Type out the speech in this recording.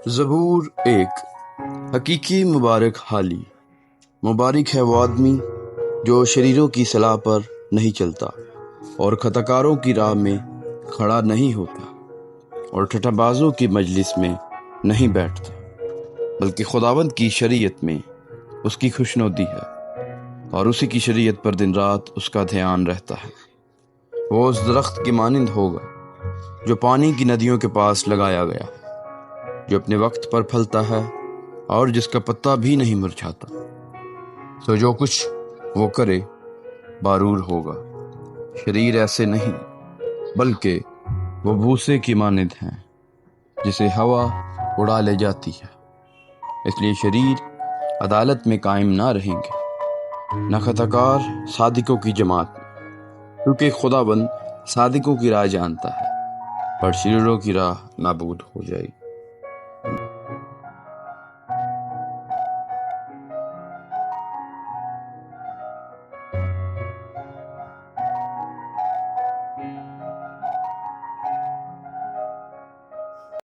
زبور 1 حقیقی مبارک حالی۔ مبارک ہے وہ آدمی جو شریروں کی صلاح پر نہیں چلتا اور خطا کاروں کی راہ میں کھڑا نہیں ہوتا اور ٹھٹھا بازوں کی مجلس میں نہیں بیٹھتا، بلکہ خداوند کی شریعت میں اس کی خوشنودی ہے اور اسی کی شریعت پر دن رات اس کا ھیان رہتا ہے۔ وہ اس درخت کی مانند ہوگا جو پانی کی ندیوں کے پاس لگایا گیا، جو اپنے وقت پر پھلتا ہے اور جس کا پتا بھی نہیں مرجھاتا۔ سو جو کچھ وہ کرے بارور ہوگا۔ شریر ایسے نہیں، بلکہ وہ بھوسے کی مانند ہیں جسے ہوا اڑا لے جاتی ہے۔ اس لیے شریر عدالت میں قائم نہ رہیں گے، نہ خطا کار صادقوں کی جماعت میں، کیونکہ خداوند صادقوں کی راہ جانتا ہے، پر شریروں کی راہ نابود ہو جائے گی۔